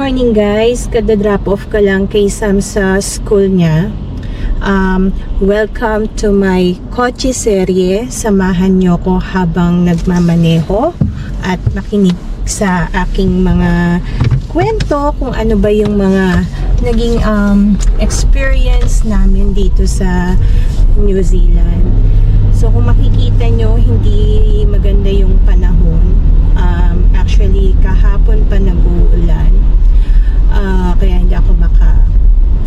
morning guys, kada drop off ka lang kay Sam sa school niya. Welcome to my kotse serye. Samahan nyo ko habang nagmamaneho at makinig sa aking mga kwento kung ano ba yung mga naging experience namin dito sa New Zealand. So kung makikita nyo, hindi maganda yung panahon. Actually, kahapon pa nag-uulan. Kaya hindi ako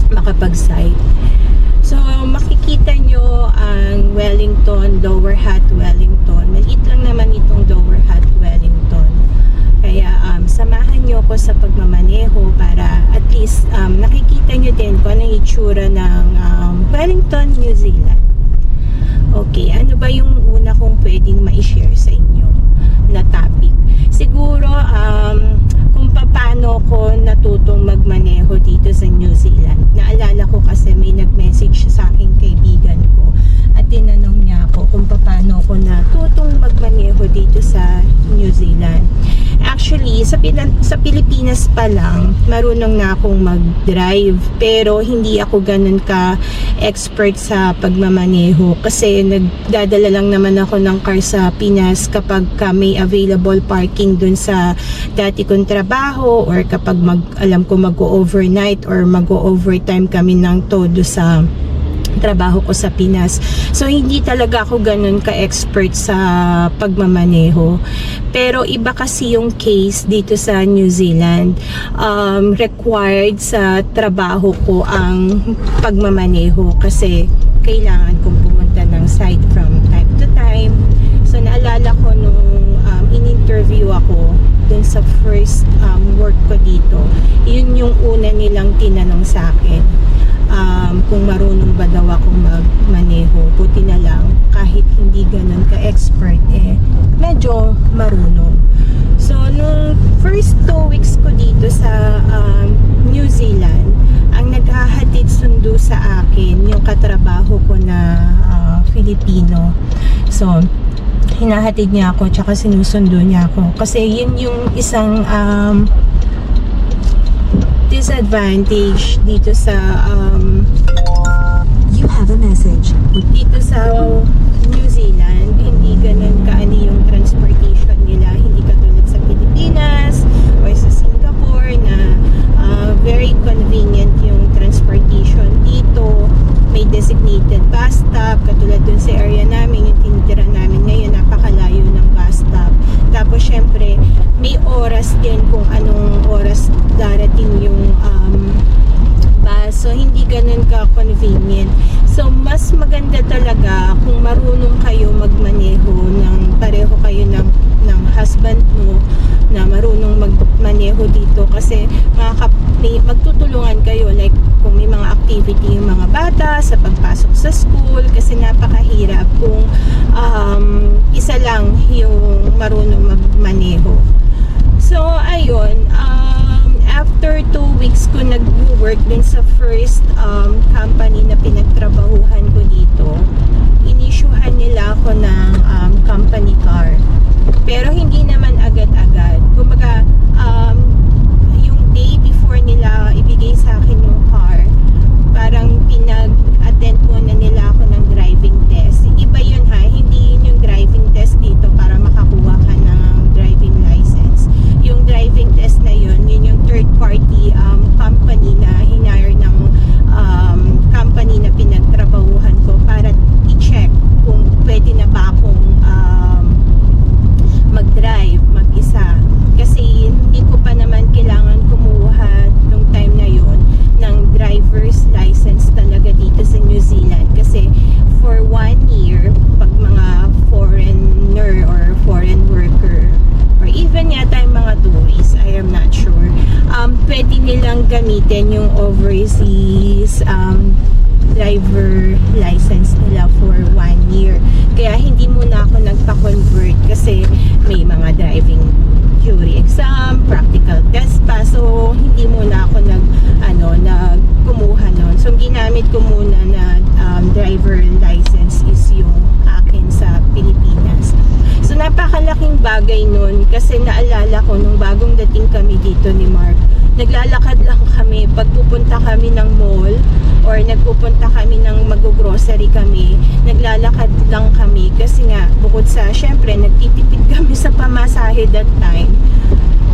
makapag-sight. So, makikita nyo ang Wellington, Lower Hutt, Wellington. Maliit lang naman itong Lower Hutt, Wellington. Kaya, samahan nyo ko sa pagmamaneho para at least nakikita nyo din kung ano yung itsura ng Wellington, New Zealand. Okay, ano ba yung una kong pwedeng ma-share sa inyo na topic? Siguro, kung paano ko natutong magmaneho dito sa New Zealand. Naalala ko kasi may nag-message siya sa aking kaibigan ko at tinanong niya ako kung paano ko natutong magmaneho dito sa New Zealand. Actually, sa Pilipinas pa lang, marunong na akong mag-drive pero hindi ako ganun ka-expert sa pagmamaneho kasi nagdadala lang naman ako ng car sa Pinas kapag may available parking dun sa dati kong trabaho or kapag alam ko mag-overnight or mag-overtime kami ng todo sa trabaho ko sa Pinas. So, hindi talaga ako ganun ka-expert sa pagmamaneho. Pero, iba kasi yung case dito sa New Zealand. Required sa trabaho ko ang pagmamaneho kasi kailangan kong pumunta ng site from time to time. So, naalala ko nung in-interview ako dun sa first work ko dito. Yun yung una nilang tinanong sa akin. Kung marunong ba daw ako magmaneho. Buti na lang kahit hindi ganun ka-expert medyo marunong. So nung first 2 weeks ko dito sa New Zealand, ang naghahatid sundo sa akin yung katrabaho ko na Filipino. So hinahatid niya ako tsaka sinusundo niya ako kasi yun yung isang disadvantage dito sa You have a message. dito sa New Zealand. Hindi ganun kaani yung transportation nila, hindi katulad sa Pilipinas or sa Singapore na very convenient yung transportation dito. May designated bus stop katulad dun sa area namin, yung tinitira namin ngayon, napakalayo ng bus stop. Tapos syempre may oras din kung anong oras darating yung bus. So hindi ganun ka-convenient. So mas maganda talaga kung marunong kayo magmaneho ng pareho kayo ng husband mo na marunong magmaneho dito kasi magtutulungan kayo like kung may mga activity yung mga bata sa pagpasok sa school kasi napakahirap kung isa lang yung marunong magmaneho. So ayun, after 2 weeks ko nag-work dun sa first company na pinagtrabahuhan ko dito, inisyuhan nila ako ng company car. Pero hindi naman agad-agad. Kumbaga, yung day before nila ibigay sa akin yung car, parang pinag-attend muna nila ako ng driving test. Iba yun ha, hindi yun yung driving test dito para makakuha ka ng driving license. Yung driving test na yun, yun yung third party company na hinire ng company na pinagtrabahuhan ko para i-check kung pwede na ba akong mag-drive mag-isa. Kasi hindi ko pa naman kailangan kumuha nung time na yun ng driver's license talaga dito sa New Zealand. Kasi for 1 year, pag mga foreigner or foreign worker or even yata yung mga tourists, I am not sure, pwede nilang gamitin yung overseas driver license nila for 1 year. Kaya hindi muna ako nagpa-convert kasi may mga driving theory exam, practical test pa. So, hindi muna ako kumuha nun. So, ginamit ko muna na driver license is yung akin sa Pilipinas. So, napakalaking bagay nun kasi naalala ko nung bagong dating kami dito ni Mark, naglalakad lang kami pag pupunta kami ng mall or nagpupunta kami ng mag-grocery kami, naglalakad lang kami kasi nga bukod sa syempre nagtitipid kami sa pamasahe that time,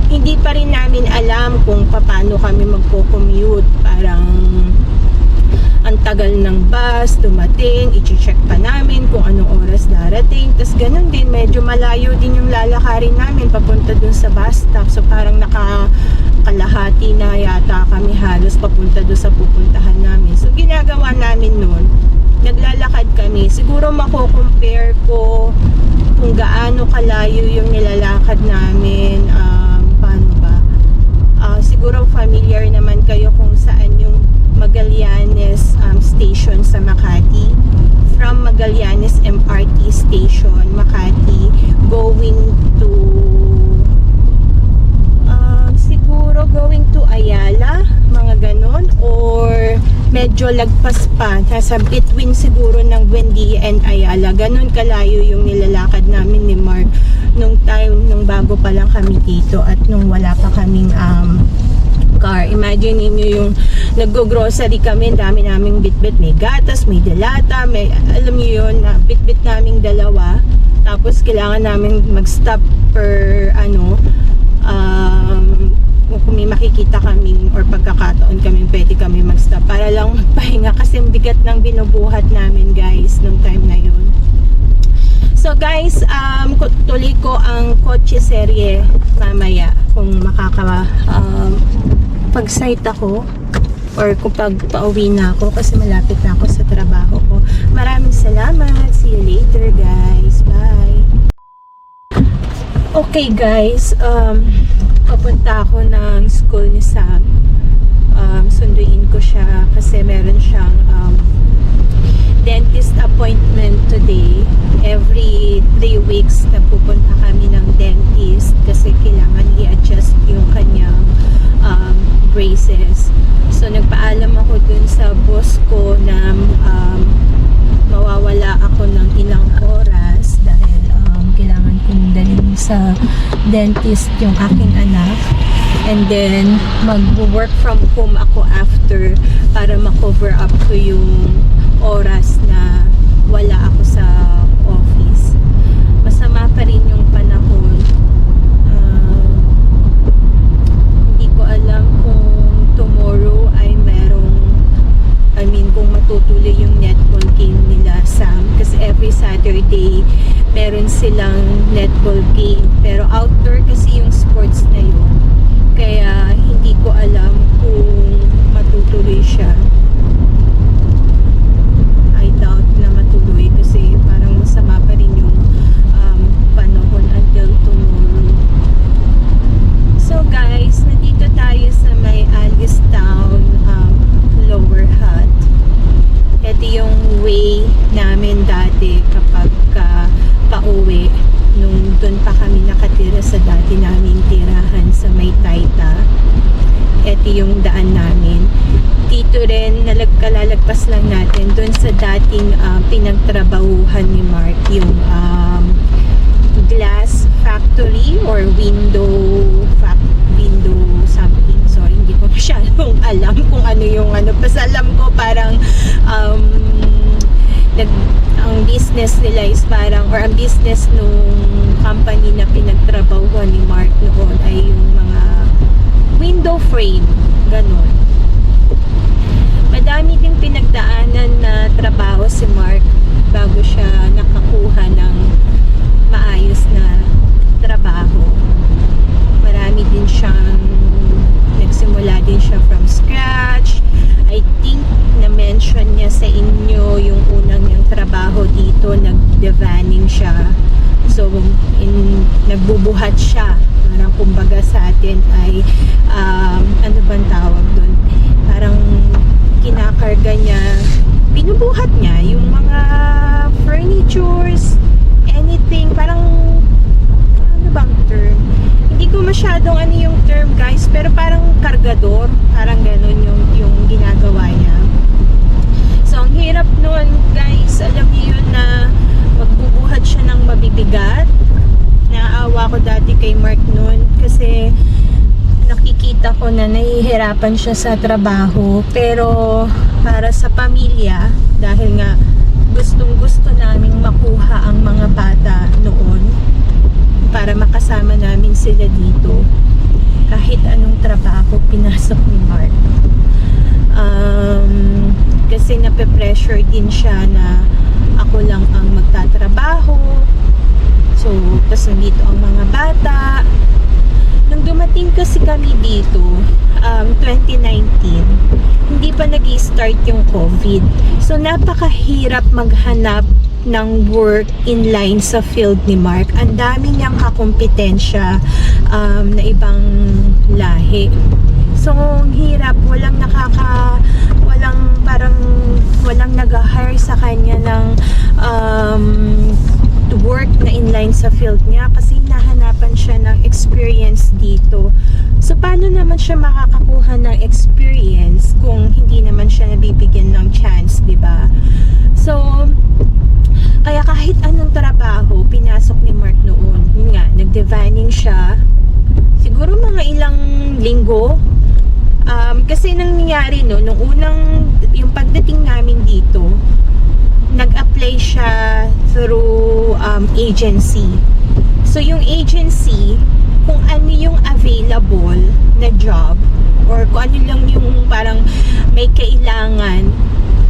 hindi pa rin namin alam kung paano kami magpo-commute. Parang ang tagal ng bus dumating, i-check pa namin kung anong oras darating. Tapos ganun din, medyo malayo din yung lalakarin namin papunta dun sa bus stop. So parang nakakalahati na yata kami halos papunta dun sa pupuntahan namin. So ginagawa namin nun, naglalakad kami. Siguro mako-compare ko kung gaano kalayo yung nilalakad namin. Paano ba? Siguro familiar naman kayo kung saan yung Magallanes station sa Makati. From Magallanes MRT station, Makati, going to siguro going to Ayala, mga ganon, or medyo lagpas pa, nasa between siguro ng Buendia and Ayala. Ganon kalayo yung nilalakad namin ni Mark nung time, nung bago pa lang kami dito at nung wala pa kaming car. Imagine niyo yung nag-grocery kami, dami naming bitbit, may gatas, may delata, may, alam niyo yun, na bitbit naming dalawa. Tapos kailangan namin mag-stop per kung may makikita kami or pagkakataon kami, pwede kami mag-stop para lang magpahinga kasi bigat ng binubuhat namin, guys, nung time na yun. So guys, tuloy ko ang kotse serye mamaya kung pag-site ako or kung pauwi na ako kasi malapit na ako sa trabaho ko. Maraming salamat. See you later, guys. Bye. Okay, guys. Papunta ako ng school ni Sam. Sunduin ko siya kasi meron siyang dentist appointment today. Every 3 weeks na pupunta kami ng dentist kasi kailangan i-adjust yung kanyang braces. So nagpaalam ako dun sa boss ko na mawawala ako ng ilang oras dahil kailangan kong dalhin sa dentist yung aking anak, and then mag-work from home ako after para ma-cover up ko yung oras na wala ako sa office. Masama pa rin yung panahon. Hindi ko alam kung tomorrow ay kung matutuloy yung netball game nila, Sam, kasi every Saturday meron silang netball game, pero outdoor kasi yung sports na yun, kaya hindi ko alam kung matutuloy siya. I doubt na matuloy kasi parang masama pa rin yung panahon until tomorrow. So guys, nandito tayo sa may Alice Town, Lower Hutt. Ito yung way namin dati kapag pauwi nung doon pa kami nakatira sa dati naming tirahan sa may Tayta. Ito yung daan namin. Dito rin kalalagpas lang natin doon sa dating pinagtrabahuhan ni Mark, yung glass factory or window something. So hindi ko masyadong alam kung ano yung basta alam ko parang ang business nila is parang, or ang business nung company na pinagtrabahuhan ni Mark noon ay yung mga window frame, ganon. Madami ding pinagdaanan na trabaho si Mark bago siya nakakuha ng maayos na trabaho. Marami din siyang nagsimula din siya from scratch. I think na-mention niya sa inyo yung unang niyang trabaho dito, nag-devanning siya. So, nagbubuhat siya. Parang kumbaga sa atin ay, ano bang tawag doon? Parang kinakarga niya, binubuhat niya yung mga furnitures, anything, parang, ano bang term? Hindi ko masyadong yung term, guys, pero parang kargador, parang ganun yung ginagawa niya. So, ang hirap nun, guys, alam niyo yun na magbubuhat siya ng mabibigat. Naawa ko dati kay Mark nun kasi nakikita ko na nahihirapan siya sa trabaho, pero para sa pamilya, dahil nga gustong gusto naming makuha ang mga bata noon para makasama namin sila dito, kahit anong trabaho pinasok ni Mark. Kasi nape-pressure din siya na ako lang ang magtatrabaho, so tas nandito ang mga bata. Nung dumating kasi kami dito 2019, hindi pa nag-i-start yung COVID, so napakahirap maghanap ng work in line sa field ni Mark. Ang dami niyang kakompetensya na ibang lahi. So, hirap, walang nag-hire sa kanya ng to work na inline sa field niya kasi nahanapan siya ng experience dito. So, paano naman siya makakakuha ng experience kung hindi naman siya nabibigyan ng chance, di ba? So, kaya kahit anong trabaho pinasok ni Mark noon, yun nga, nag-divining siya siguro mga ilang linggo. Kasi nangyari nung yung pagdating namin dito, nag-apply siya through agency. So yung agency, kung ano yung available na job or kung ano lang yung parang may kailangan,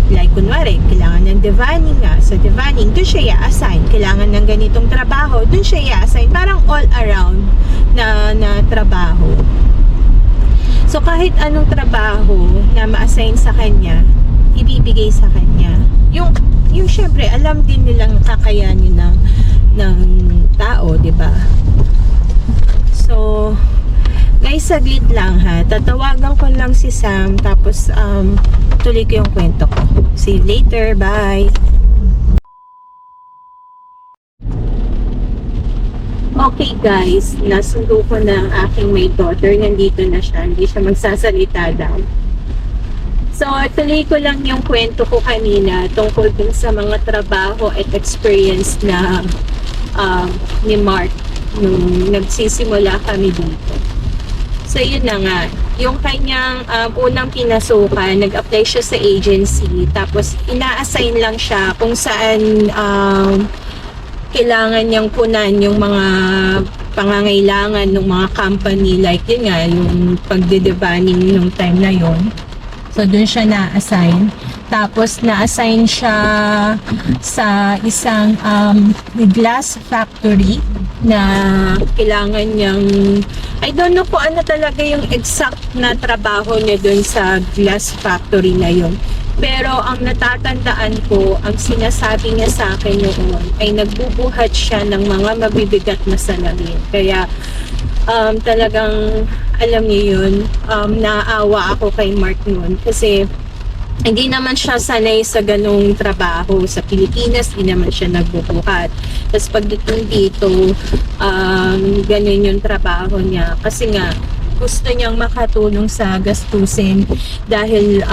like kunwari kailangan ng divining nga, sa divining doon siya i-assign, kailangan ng ganitong trabaho doon siya i-assign, parang all around na trabaho. So kahit anong trabaho na ma-assign sa kanya, ibibigay sa kanya. Yung syempre alam din nilang kakayanin ng tao, 'di ba? So guys, saglit lang ha. Tatawagan ko lang si Sam tapos tuloy ko yung kwento ko. See you later. Bye. Okay guys, nasundo ko na ang aking may daughter. Nandito na siya. Hindi siya magsasalita daw. So, tuloy ko lang yung kwento ko kanina tungkol dun sa mga trabaho at experience na ni Mark nung nagsisimula kami dito. So, yun na nga. Yung kanyang unang pinasukan, nag-apply siya sa agency. Tapos, ina-assign lang siya kung saan kailangan niyang punan yung mga pangangailangan ng mga company, like yun nga, yung pagde-devaning nung time na yon. So, dun siya na-assign. Tapos, na-assign siya sa isang glass factory na kailangan niyang, I don't know kung ano talaga yung exact na trabaho niya dun sa glass factory na yon. Pero ang natatandaan ko, ang sinasabi niya sa akin noon ay nagbubuhat siya ng mga mabibigat na salamin. Kaya talagang alam niyo yun, naawa ako kay Mark noon kasi hindi naman siya sanay sa ganong trabaho. Sa Pilipinas, hindi naman siya nagbubuhat. Tapos pagdating dito, ganun yung trabaho niya. Kasi nga, gusto niyang makatulong sa gastusin dahil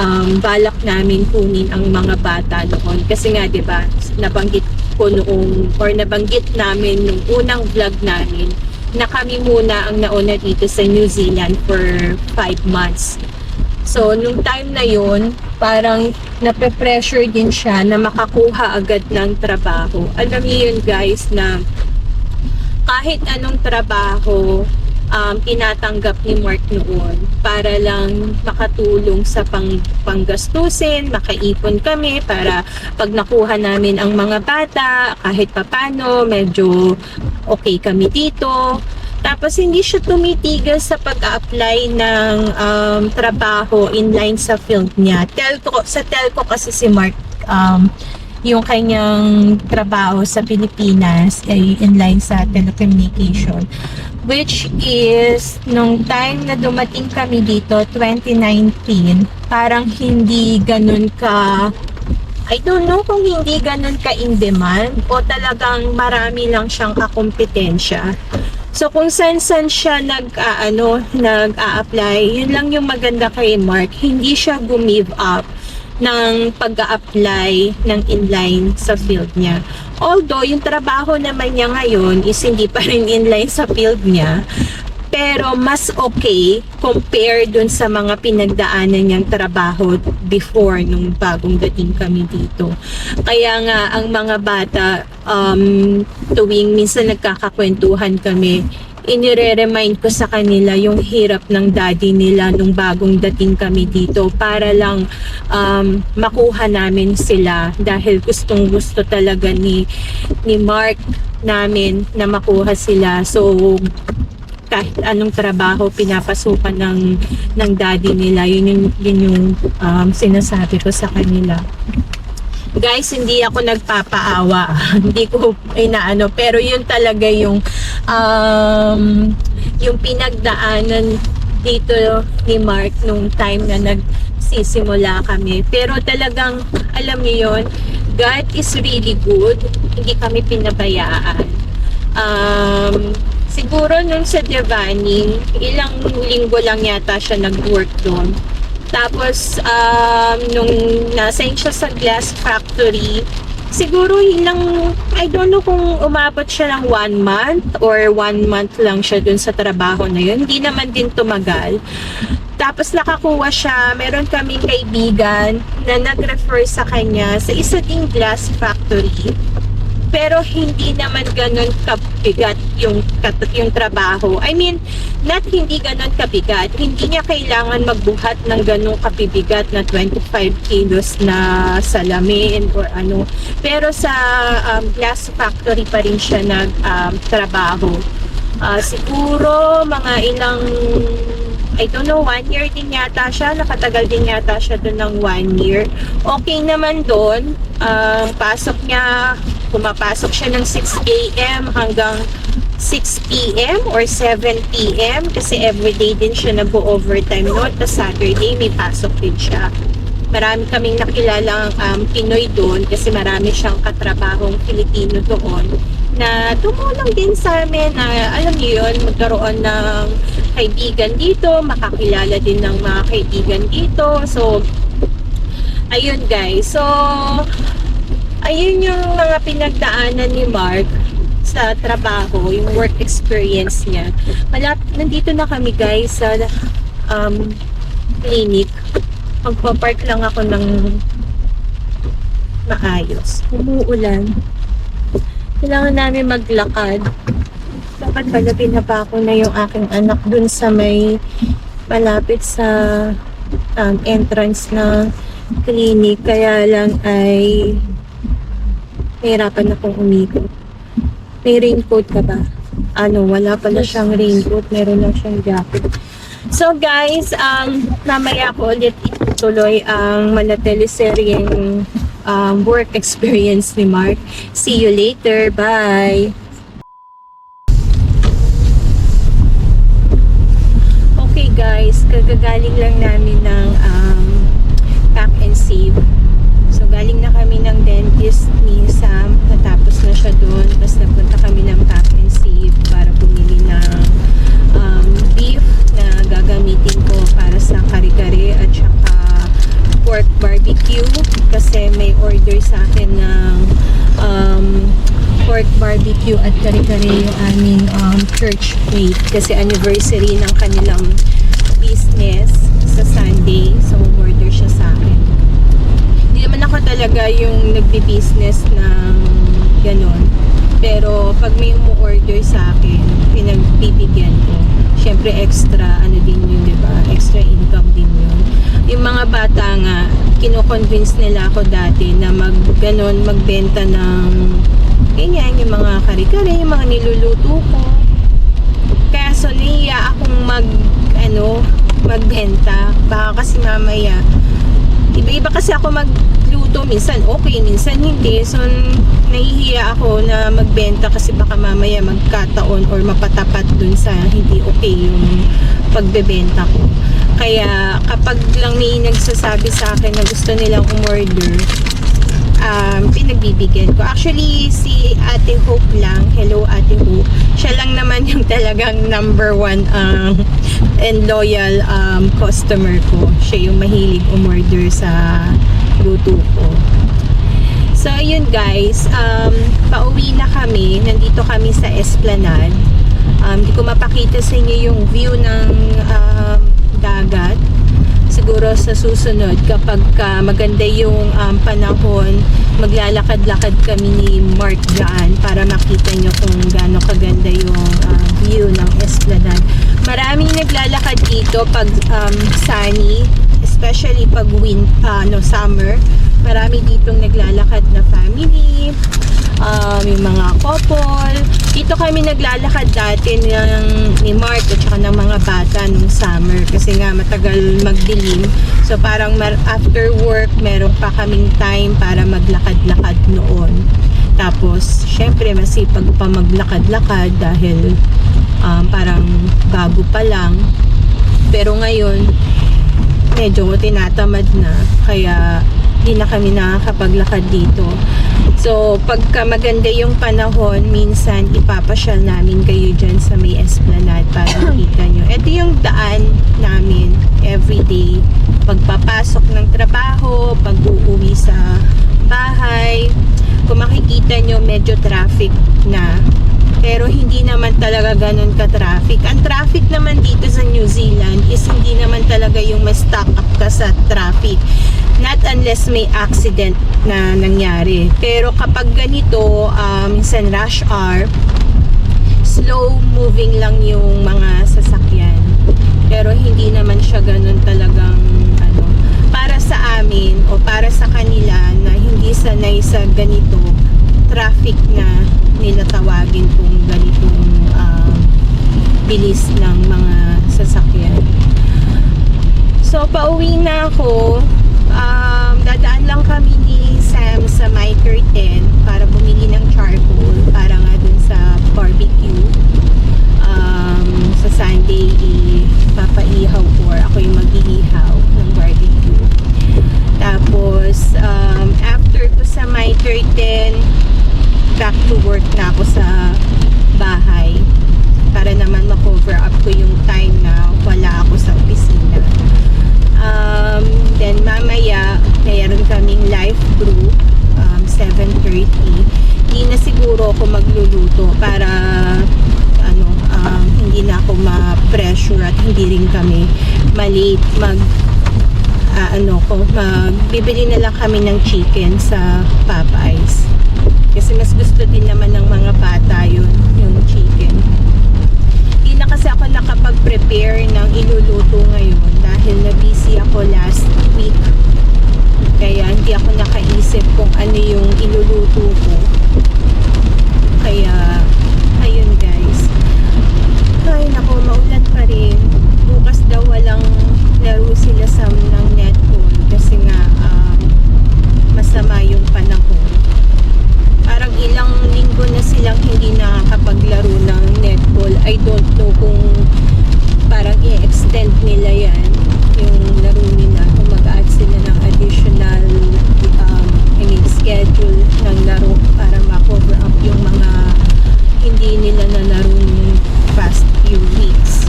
balak namin kunin ang mga bata noon. Kasi nga, di ba, nabanggit ko noong, or nabanggit namin nung unang vlog namin na kami muna ang nauna dito sa New Zealand for 5 months. So, nung time na yun, parang nape-pressure din siya na makakuha agad ng trabaho. Alam niyo yun guys, na kahit anong trabaho, tinatanggap ni Mark noon para lang makatulong sa panggastusin, makaipon kami para pag nakuha namin ang mga bata, kahit papano, medyo okay kami dito. Tapos hindi siya tumitigil sa pag-apply ng trabaho inline sa field niya. Sa telco kasi si Mark, yung kanyang trabaho sa Pilipinas ay inline sa telecommunication, which is nung time na dumating kami dito 2019, parang hindi ganun ka, I don't know kung hindi ganun ka in demand o talagang marami lang siyang kakompetensya. So kung saan siya nag-a-apply, yun lang yung maganda kay Mark, hindi siya gumive up ng pag-a-apply ng inline sa field niya. Although, yung trabaho naman niya ngayon is hindi pa rin inline sa field niya, Pero mas okay compare dun sa mga pinagdaanan niyang trabaho before nung bagong dating kami dito. Kaya nga ang mga bata tuwing minsan nagkakakwentuhan kami, inire-remind ko sa kanila yung hirap ng daddy nila nung bagong dating kami dito para lang makuha namin sila dahil gustong gusto talaga ni Mark namin na makuha sila. So kahit anong trabaho pinapasukan ng daddy nila, yun yung sinasabi ko sa kanila. Guys, hindi ako nagpapaawa. Hindi ko inaano, pero yun talaga yung pinagdaanan dito ni Mark nung time na nagsisimula kami. Pero talagang alam niyo yun, God is really good. Hindi kami pinabayaan. Siguro nung sa Devaning, ilang linggo lang yata siya nag-work doon. Tapos, nung na-assign siya sa glass factory, siguro ilang, I don't know kung umabot siya ng 1 month or 1 month lang siya dun sa trabaho na yun. Hindi naman din tumagal. Tapos nakakuha siya, meron kaming kaibigan na nag-refer sa kanya sa isa ding glass factory. Pero hindi naman ganun kabigat yung trabaho. I mean, not hindi ganun kabigat. Hindi niya kailangan magbuhat ng ganun kabibigat na 25 kilos na salamin or ano. Pero sa glass factory pa rin siya nagtrabaho. Siguro mga ilang, I don't know, 1 year din yata siya. Nakatagal din yata siya doon ng 1 year. Okay naman doon. Pasok niya, pumapasok siya ng 6 a.m. hanggang 6 p.m. or 7 p.m. kasi everyday din siya nag-overtime noon. Tapos Saturday may pasok din siya. Marami kaming nakilalang Pinoy doon kasi marami siyang katrabahong Filipino doon na tumulong din sa amin na alam niyo yun, magkaroon ng kaibigan dito, makakilala din ng mga kaibigan dito. So, ayun guys. So, ayun yung mga pinagdaanan ni Mark sa trabaho, yung work experience niya. Nandito na kami guys sa clinic. Magpapark lang ako ng maayos. Umuulan. Kailangan namin maglakad. Dapat pala pinapa ko na yung aking anak dun sa may malapit sa entrance ng clinic. Kaya lang ay nahirapan akong umikot. May raincoat ka ba? Wala pala siyang raincoat. Meron lang siyang jacket. So guys, mamaya ko ulit ituloy ang manateleseryeng work experience ni Mark. See you later. Bye! Okay guys, kagagaling lang namin ng pack and save. So galing na kami ng dentist ni Sam. Natapos na siya doon. Tapos napunta kami ng pack and save para bumili ng beef na gagamitin ko para sa kare-kare at saka pork barbecue kasi may order sa akin ng pork barbecue at kare-kare yung aming church plate kasi anniversary ng kanilang business sa Sunday. So order siya sa akin. Hindi naman ako talaga yung nagbi-business ng ganon. Pero pag may umu-order sa akin, pinagbibigyan ko. Syempre extra din yun, diba? Extra income din yun. Yung mga bata nga, kino-convince nila ako dati na magbenta ng ganyan, yung mga kare-kare, yung mga niluluto ko. Kaya so niya akong magbenta. Baka kasi mamaya iba-iba kasi ako magluto, minsan okay, minsan hindi. So nahihiya ako na magbenta kasi baka mamaya magkataon or mapatapat dun sa hindi okay yung pagbebenta ko. Kaya kapag lang may nagsasabi sa akin na gusto nilang umorder, pinagbibigyan ko. Actually, si Ate Hope lang, hello Ate Hope, siya lang naman yung talagang number 1 and loyal customer ko. Siya yung mahilig umorder sa luto ko. So, ayun guys, pauwi na kami. Nandito kami sa Esplanade. Hindi ko mapakita sa inyo yung view ng dagat. Siguro sa susunod, kapag maganda yung panahon, maglalakad-lakad kami ni Mark dyan para makita nyo kung gaano kaganda yung view ng Esplanade. Maraming naglalakad dito pag sunny, especially pag summer. Marami ditong naglalakad na family, yung mga couple. Dito kami naglalakad dati ni Mark at saka ng mga bata nung summer kasi nga matagal magdilim. So parang after work meron pa kaming time para maglakad-lakad noon. Tapos syempre masipag pa maglakad-lakad dahil parang bago pa lang. Pero ngayon medyo tinatamad na kaya hindi na kami nakakapaglakad dito. So, pagka maganda yung panahon, minsan ipapasyal namin kayo dyan sa may Esplanade para makita nyo. Ito yung daan namin everyday. Pagpapasok ng trabaho, pag-uuwi sa bahay. Kung makikita nyo, medyo traffic na. Pero hindi naman talaga ganun ka-traffic. Ang traffic naman dito sa New Zealand is hindi naman talaga yung ma-stuck up ka sa traffic. Not unless may accident na nangyari. Pero kapag ganito, minsan rush hour, slow moving lang yung mga sasakyan. Pero hindi naman siya ganun talagang para sa amin o para sa kanila na hindi sanay sa ganito traffic na nilatawagin kung ganitong bilis ng mga sasakyan. So pauwi na ako. Dadaan lang kami ni Sam sa My Curtain para bumili ng charcoal para nga dun sa barbecue. Sa Sunday papaihaw or ako yung mag-iihaw ng barbecue. Tapos after ko sa My Curtain, back to work na ako sa bahay para naman ma-cover up ko yung time na wala ako sa opisina. Then mamaya mayroon kaming live brew 7:30. Hindi na siguro ako magluluto para hindi na ako ma-pressure at hindi rin kami malate bibili na lang kami ng chicken sa Popeyes kasi mas gusto din naman ng mga bata yung chicken. Hindi na kasi ako nakapag-prepare ng iluluto ngayon dahil na-busy ako last week. Kaya hindi ako nakaisip kung ano yung iluluto ko. Kaya, ayun guys. Ay, naku, maulan pa rin. Bukas daw walang laro sila ng netball kasi nga masama yung panahon. Parang ilang linggo na silang hindi nakakapaglaro ng netball. I don't know kung parang i-extend nila yan yung laro nila kung mag-add sila ng additional schedule ng laro para ma-cover up yung mga hindi nila nalaro ng past few weeks.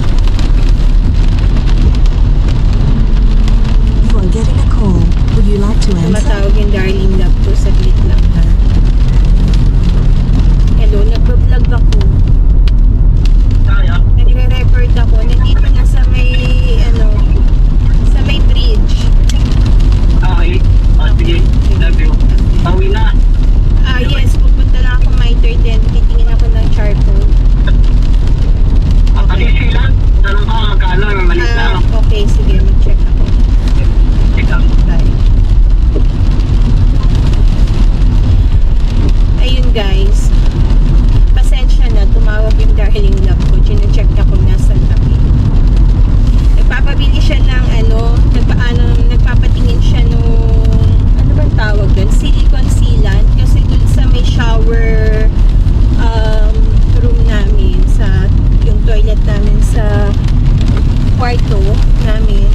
For getting a call, would you like to answer? Tumatawag yung darling love ko, saglit lang ha. Hello, nagpa-vlog ako. Nagre-report ako. Nandito na sa may sa may bridge. Okay. Sige. Love you. Pauwi na. Yes, pupunta lang ako my third and titingin ako ng charcoal. Ano sila? Tanong ka, magkano? Malit lang. Okay, sige, mag-check ako. Check out. Bye. Ayun guys, pasensya na, tumawag yung darling love ko. Chine-check na kung nasan kami. Nagpapabili siya ng nagpapatingin siya nung ano bang tawag doon? Silicone sealant kasi dun sa may shower room namin, sa yung toilet namin sa kwarto namin,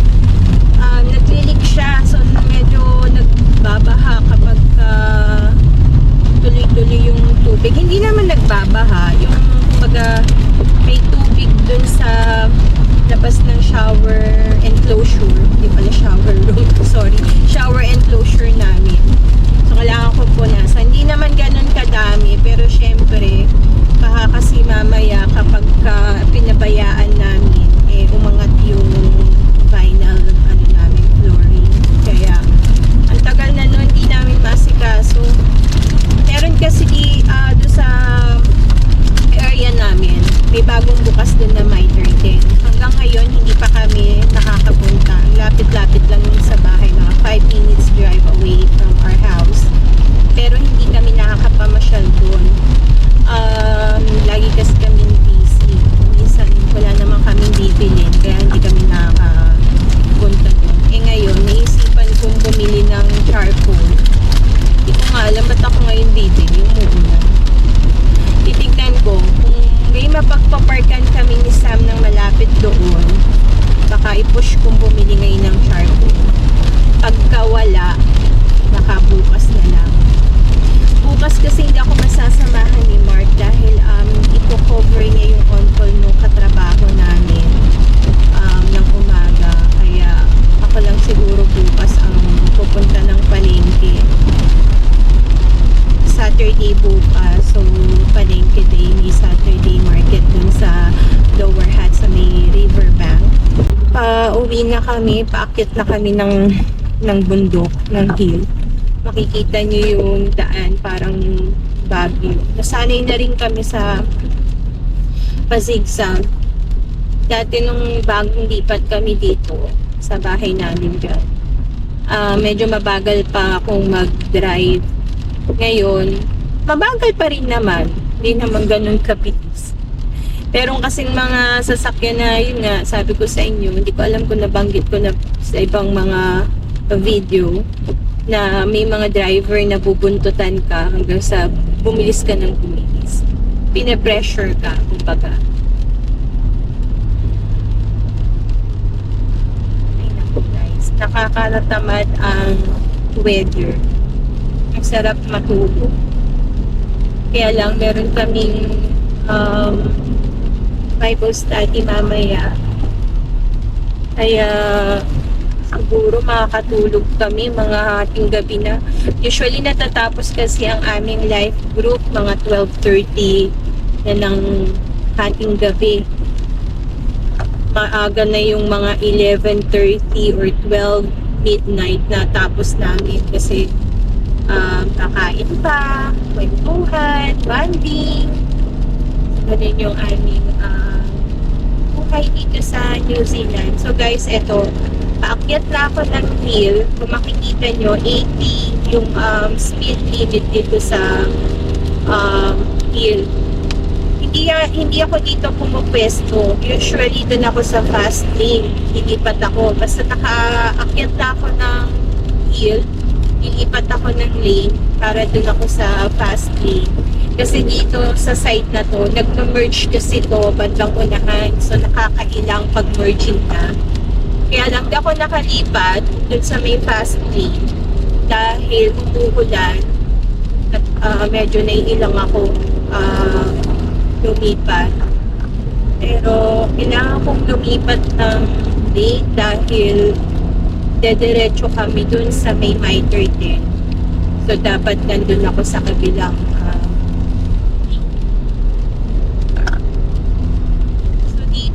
nag-leak siya, so medyo nagbabaha kapag tuloy-tuloy yung tubig. Hindi naman nagbabaha, yung kumbaga may tubig dun sa labas ng shower enclosure, hindi pala shower room, sorry, shower enclosure namin. So kailangan ko punasan. Hindi naman ganun kadami, pero syempre baka kasi mamaya kapag magpaparkan kami ni Sam ng malapit doon. Baka i-push kung bumili ngayon ng charcoal. Pagka wala, nakabukas na lang. Bukas kasi hindi ako masasamahan ni Mark dahil ito-cover niya yung on-call nung katrabaho namin ng umaga. Kaya ako lang siguro bukas ang pupunta ng palengke. Saturday bukas, so palengke day, may Saturday market dun sa Lower Hat sa may riverbank. Uwi na kami, paakyat na kami ng bundok, ng hill. Makikita nyo yung daan, parang Baguio. Nasanay na rin kami sa pazigzag. Dati nung bagong lipat kami dito, sa bahay namin dyan, medyo mabagal pa akong mag-drive. Ngayon, mabagal pa rin naman. Hindi naman ganun kapitis. Pero kasing mga sasakyan na, yun nga, sabi ko sa inyo, hindi ko alam kung nabanggit ko na sa ibang mga video, na may mga driver na bubuntutan ka hanggang sa bumilis ka ng bumilis. Pine-pressure ka, kumbaga. Ay naku guys, nakakalatamad ang weather. Ang sarap matulog. Kaya lang, meron kaming Bible study mamaya. Kaya siguro makakatulog kami mga hating gabi na. Usually natatapos kasi ang aming life group mga 12:30 na ng hating gabi. Maaga na yung mga 11:30 or 12 midnight na tapos namin kasi kakain pa, kwentuhan, bonding. Ganun yung aming buhay dito sa New Zealand. So guys, eto, paakyat na ako ng hill. Kung makikita nyo, 80 yung speed limit dito sa hill. Hindi ako dito pumupwesto. Usually doon ako sa fast lane. Lilipat ako. Basta nakaakyat na ako ng hill, lilipat ako ng lane para doon ako sa fast lane. Kasi dito sa side na to, nag-merge kasi to bandang unahan. So nakakailang pag-merging na. Kaya lang di ako nakalipat dun sa may fast lane dahil umuulan at medyo naiilang ako lumipat. Pero kailangan kong lumipat ng lane dahil dediretso kami dun sa may miter din. So dapat nandun ako sa kabilang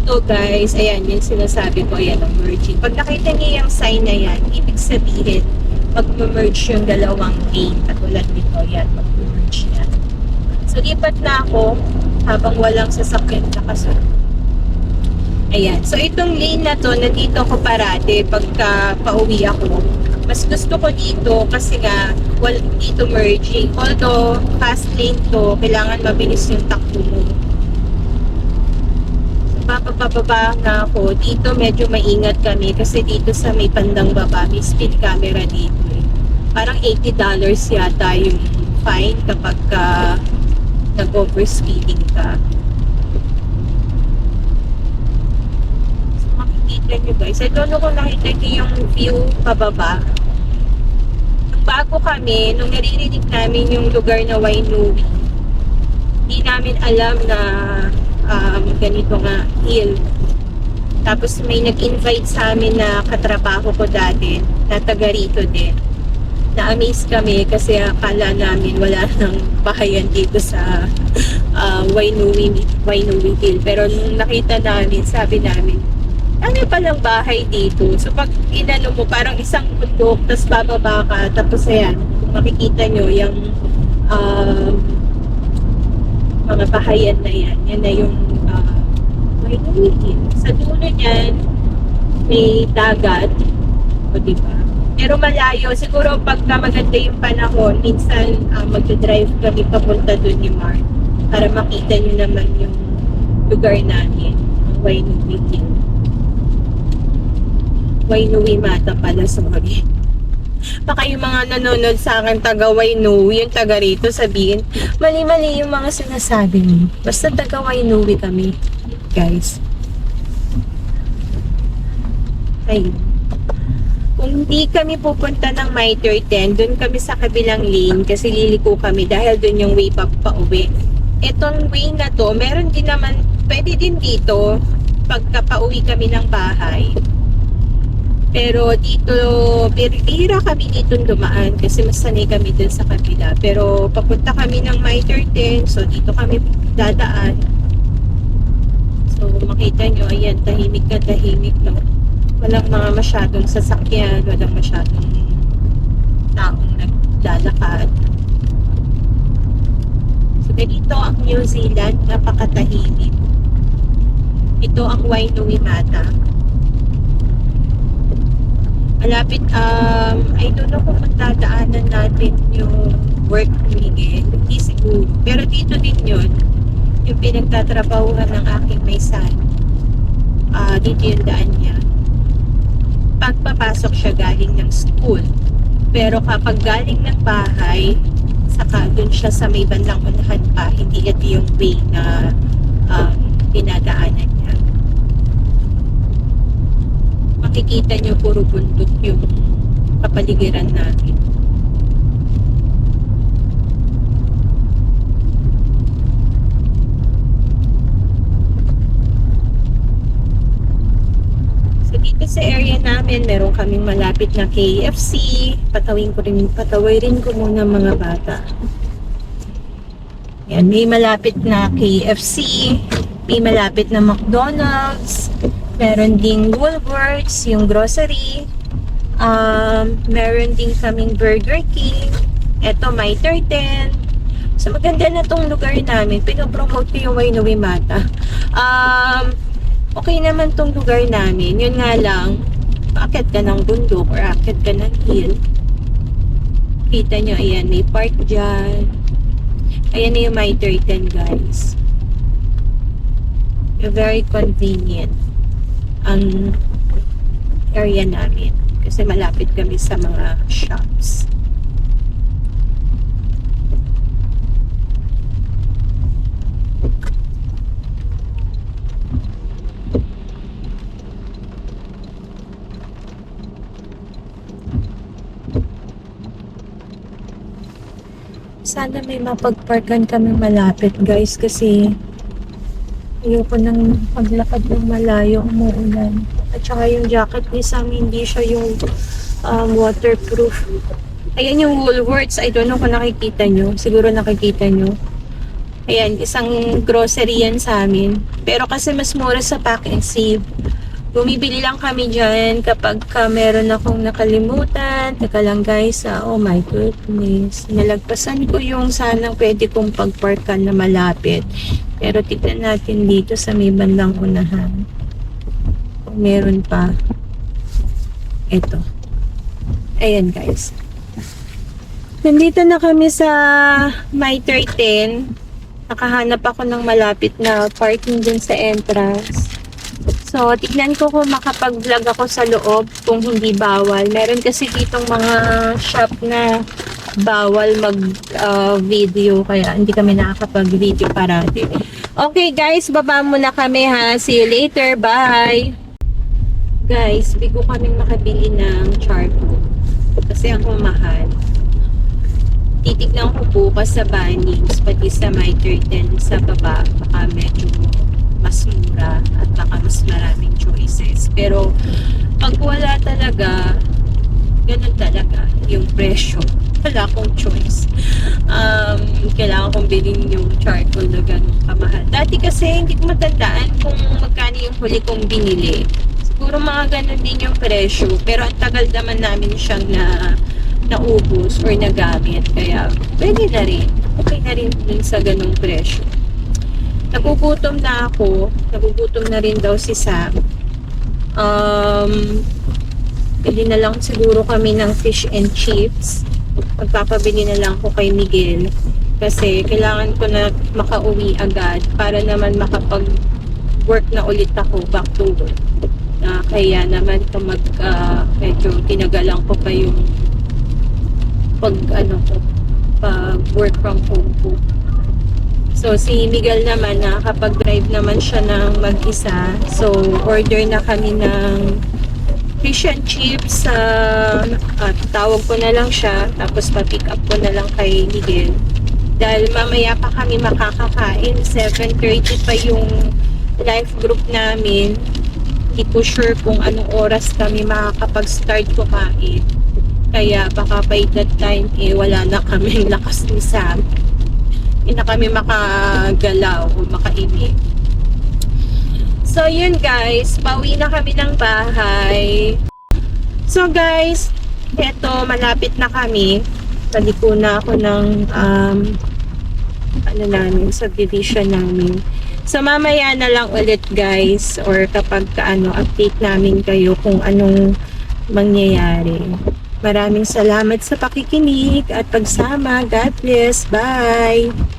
so guys, ayan yung sinasabi ko, ayan ang merging. Pag nakita niyo yung sign na yan, ibig sabihin mag-merge yung dalawang lane. Katulad nito, yan, mag-merge yan. So lipat na ako habang walang sasakyan na kasunod. Ayan, so itong lane na to, nandito ako parate pagka pauwi ako. Mas gusto ko dito kasi nga dito merging. Although fast lane to, kailangan mabilis yung takbo mo. Papababa na ako. Dito medyo maingat kami kasi dito sa may pandang baba, may speed camera dito. Parang $80 yata yung fine kapag nag-overspeeding ka. So makikita nyo guys. I don't know kung nakita nyo yung view pababa. Nung bago kami, nung naririnig namin yung lugar na Wainuwi, hindi namin alam na ganito nga hill. Tapos may nag-invite sa amin na katrabaho ko dati na taga rito din. Na-amaze kami kasi akala namin wala nang bahayan dito sa Wainuwi Hill. Pero nung nakita namin, sabi namin, ano palang bahay dito? So pag inano mo, parang isang bundok, tapos bababa ka, tapos ayan, kung makikita nyo yung mga bahayan na yan. Yan na yung Wainuwi Hill. Sa dulo niyan, may dagat. O diba? Pero malayo. Siguro pagka maganda yung panahon, minsan mag-drive kami papunta doon ni Mark para makita nyo naman yung lugar namin. Ang Wainuwi Hill. Wainuwi Mata pala, sorry. Baka yung mga nanonood sa akin taga Wainuwi, yung taga rito sabihin, mali-mali yung mga sinasabi mo. Basta taga Wainuwi kami, guys. Ayun. Kung hindi kami pupunta ng Mitre 10, dun kami sa kabilang lane kasi liliko kami dahil dun yung way pa pauwi. Etong way na to, meron din naman, pwede din dito pagka pauwi kami ng bahay. Pero dito, bihira kami dito dumaan kasi mas sanay kami dun sa kabila. Pero papunta kami ng Mitre 10, so dito kami dadaan. So makita nyo, ayan, tahimik na tahimik, no? Walang mga masyadong sasakyan, walang masyadong taong naglalakad. So, ganito ang New Zealand, napakatahimik. Ito ang Wainuwi Mata. Malapit, I don't know kung magdadaanan natin yung work ni Miguel. Hindi siguro. Pero dito din yun, yung pinagtatrabahuhan ng aking may son. Dito yung daan niya. Pagpapasok siya galing ng school. Pero kapag galing ng bahay, saka dun siya sa may bandang unahan pa, hindi ito yung way na dinadaanan niya. Makikita niyo puro bundok yung kapaligiran natin. Dito sa area namin, meron kaming malapit na KFC. Pataway rin ko muna mga bata. Yan, may malapit na KFC, may malapit na McDonald's, meron ding Woolworths, yung grocery. Meron din kaming Burger King. Eto, Mitre 10. So, maganda na tong lugar namin. Pinopromote ko yung Wainuwi Mata. Okay naman tong lugar namin. Yun nga lang, aakyat ka ng bundok or aakyat ka ng hill. Kita nyo, ayan, may park dyan. Ayan na yung Mitre 10, guys. Very convenient ang area namin. Kasi malapit kami sa mga shops. Sana may mapagparkan kami malapit, guys, kasi ayoko nang maglakad ng malayo, umuulan. At saka yung jacket ni Sam, hindi siya yung waterproof. Ayan yung Woolworths. I don't know kung nakikita nyo. Siguro nakikita nyo. Ayan, isang grocery yan sa amin. Pero kasi mas mura sa Pack and Save. Bumibili lang kami dyan kapag meron akong nakalimutan. Teka lang, guys. Oh my goodness. Nalagpasan ko yung sanang pwede kong pagparkan na malapit. Pero tignan natin dito sa may bandang unahan. Kung meron pa. Ito. Ayan, guys. Nandito na kami sa Mitre 10. Nakahanap ako ng malapit na parking dyan sa entrance. So, tignan ko kung makapag-vlog ako sa loob kung hindi bawal. Meron kasi ditong mga shop na bawal mag-video kaya hindi kami nakakapag-video parati. Okay guys, baba muna kami ha. See you later. Bye! Guys, bigo kaming makabili ng charcoal kasi ang mahal. Titignan ko bukas sa Bunnings pati sa Mitre 10 sa baba. Baka medyo mas mura at baka mas maraming choices. Pero pag wala talaga, ganun talaga yung presyo. Wala akong choice. Kailangan kong bilhin yung charcoal na ganun kamahal. Dati kasi hindi ko matandaan kung magkano yung huli kong binili. Siguro mga ganun din yung presyo. Pero ang tagal naman namin siyang naubos or nagamit. Kaya pwede na rin. Okay na rin din sa ganung presyo. Nagugutom na ako. Nagugutom na rin daw si Sam. Bili na lang siguro kami ng fish and chips. Magpapabili na lang ko kay Miguel. Kasi kailangan ko na makauwi agad para naman makapag-work na ulit ako back to work. Kaya naman kung medyo tinagalan ko pa yung pag pag work from home po. So, si Miguel naman, nakakapag-drive naman siya ng mag-isa. So, order na kami ng fish and chips. Tawag ko na lang siya. Tapos, pa-pick up ko na lang kay Miguel. Dahil mamaya pa kami makakakain. 7:30 pa yung live group namin. Hindi ko sure kung anong oras kami makakapag-start kumain. Kaya, baka by that time, wala na kami lakas ni Sam. Hindi na kami makagalaw o makaimik. So, yun guys. Pauwi na kami ng bahay. So, guys, eto, malapit na kami. Taliko na ako ng subdivision namin. So, mamaya na lang ulit guys, or kapag update namin kayo kung anong mangyayari. Maraming salamat sa pakikinig at pagsama. God bless. Bye!